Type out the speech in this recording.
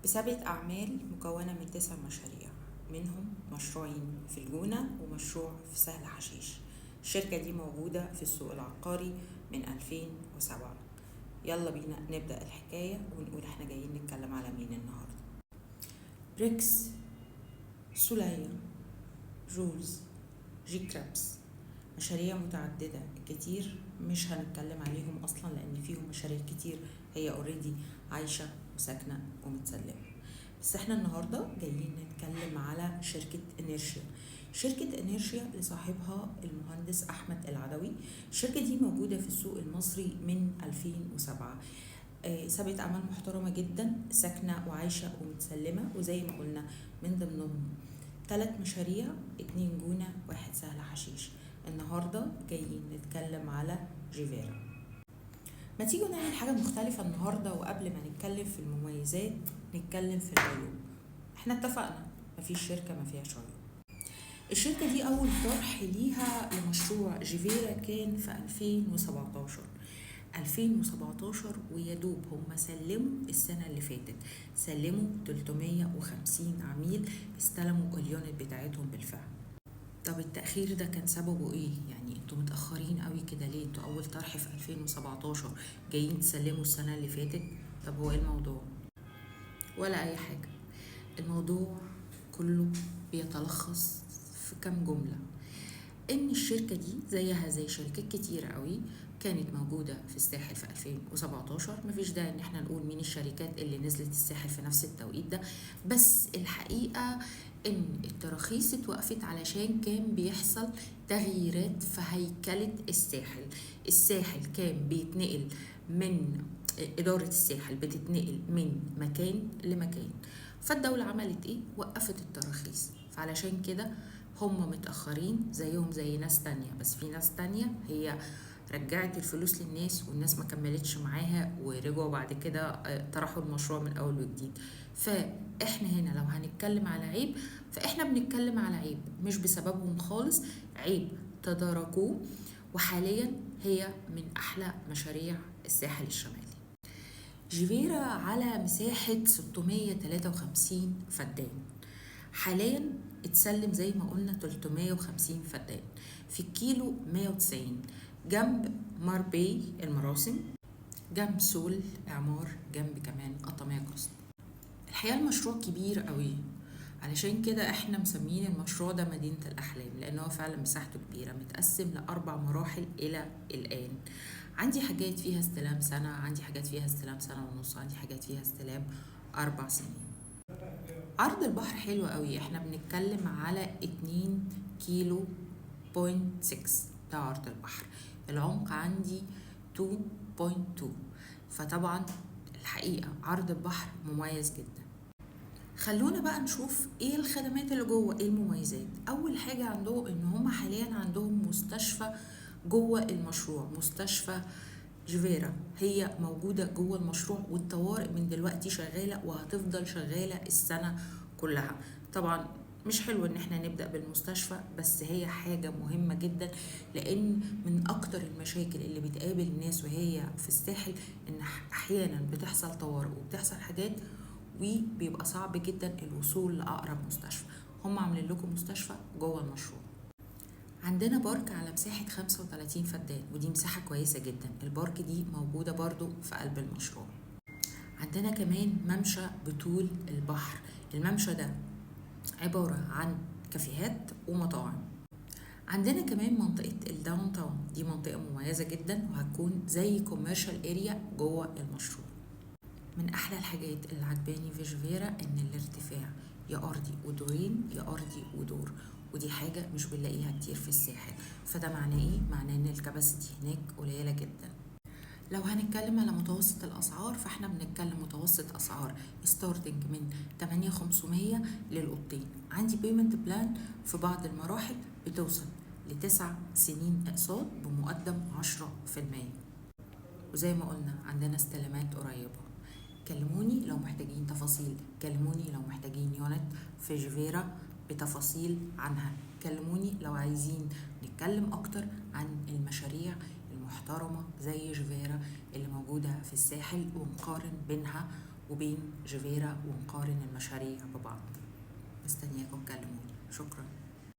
بسابقة أعمال مكونة من 9 مشاريع، منهم مشروعين في الجونة ومشروع في سهل حشيش. الشركة دي موجودة في السوق العقاري من 2007. يلا بينا نبدأ الحكاية ونقول احنا جايين نتكلم على مين النهاردة. ريكس، سوليا، جولز، جي كرابس، مشاريع متعددة كتير مش هنتكلم عليهم أصلا لأن فيهم مشاريع كتير هي اوريدي عايشة وساكنة ومتسلمة. بس احنا النهاردة جايين نتكلم على شركة انيرشيا. شركة انيرشيا لصاحبها المهندس أحمد العدوي. الشركة دي موجودة في السوق المصري من 2007. سابقة أعمال محترمة جدا، ساكنة وعايشة ومتسلمة، وزي ما قلنا من ضمنهم 3 مشاريع، 2 جونة، 1 سهل حشيش. النهاردة جايين نتكلم على جيفيرا. ما تيجوا نعمل حاجة مختلفة النهاردة، وقبل ما نتكلم في المميزات نتكلم في العيوب. احنا اتفقنا مفيش شركة ما فيهاش عيوب. الشركة دي أول طرح ليها لمشروع جيفيرا كان في 2017 ويدوب هم سلموا السنة اللي فاتت، سلموا 350 عميل استلموا اليونت بتاعتهم بالفعل. طب التأخير ده كان سببه ايه؟ يعني انتوا متأخرين قوي كده ليه؟ انتوا أول طرح في 2017 جايين تسلموا السنة اللي فاتت. طب هو ايه الموضوع؟ ولا أي حاجة. الموضوع كله بيتلخص في كام جملة، ان الشركة دي زيها زي شركات كتيرة قوي كانت موجودة في الساحل في 2017. مفيش داعي ان احنا نقول مين الشركات اللي نزلت الساحل في نفس التوقيت ده، بس الحقيقة ان التراخيص اتوقفت علشان كان بيحصل تغييرات في هيكلة الساحل. الساحل كان بيتنقل من إدارة الساحل بتتنقل من مكان لمكان، فالدولة عملت ايه؟ وقفت التراخيص. فعلشان كده هم متأخرين زيهم زي ناس تانية، بس في ناس تانية هي رجعت الفلوس للناس والناس ما كملتش معاها ورجعوا بعد كده طرحوا المشروع من أول وجديد. فإحنا هنا لو هنتكلم على عيب، فإحنا بنتكلم على عيب مش بسببهم خالص، عيب تداركوه، وحاليا هي من أحلى مشاريع الساحل الشمالي. جيفيرا على مساحة 653 فدان، حاليا اتسلم زي ما قلنا 350 فدان في الكيلو 190 جنب ماربي المراسم، جنب سول اعمار، جنب كمان قطامية كوست. الحقيقة المشروع كبير قوي، علشان كده احنا مسمين المشروع ده مدينة الأحلام، لأنه هو فعلا مساحته كبيرة، متقسم ل4 مراحل إلى الآن. عندي حاجات فيها استلام سنة، عندي حاجات فيها استلام سنة ونص، عندي حاجات فيها استلام 4 سنين. عرض البحر حلو قوي، احنا بنتكلم على 2 كيلو بوينت 6 ده عرض البحر. العمق عندي 2.2، فطبعا الحقيقة عرض البحر مميز جدا. خلونا بقى نشوف ايه الخدمات اللي جوه، ايه المميزات. اول حاجة عندهم ان هم حاليا عندهم مستشفى جوه المشروع، مستشفى جيفيرا هي موجودة جوه المشروع، والطوارئ من دلوقتي شغالة وهتفضل شغالة السنة كلها. طبعا مش حلو ان احنا نبدأ بالمستشفى، بس هي حاجة مهمة جدا، لان من اكتر المشاكل اللي بتقابل الناس وهي في الساحل ان احيانا بتحصل طوارئ وبتحصل حاجات وبيبقى صعب جدا الوصول لأقرب مستشفى. هم عاملين لكم مستشفى جوه المشروع. عندنا بارك على مساحة 35 فدان، ودي مساحة كويسة جدا. البارك دي موجودة برضو في قلب المشروع. عندنا كمان ممشى بطول البحر. الممشى ده عبارة عن كافيهات ومطاعم. عندنا كمان منطقة الداون تاون، دي منطقة مميزة جدا وهتكون زي كوميرشال اريا جوه المشروع. من احلى الحاجات اللي عجباني في جيفيرا ان الارتفاع يا ارضي ودورين يا ارضي ودور، ودي حاجة مش بنلاقيها كتير في الساحل. فده معناه ايه؟ معناه ان الكباسيتي هناك قليلة جدا. لو هنتكلم على متوسط الاسعار، فاحنا بنتكلم متوسط اسعار ستارتنج من 8500 للأوضتين. عندي بيمنت بلان في بعض المراحل بتوصل ل9 سنين اقساط بمقدم 10%. وزي ما قلنا عندنا استلامات قريبة. كلموني لو محتاجين تفاصيل، كلموني لو محتاجين يونت في جيفيرا بتفاصيل عنها، كلموني لو عايزين نتكلم اكتر عن المشاريع المحترمة زي جيفيرا اللي موجودة في الساحل ونقارن بينها وبين جيفيرا ونقارن المشاريع ببعض. مستنياكم تكلموني. شكرا.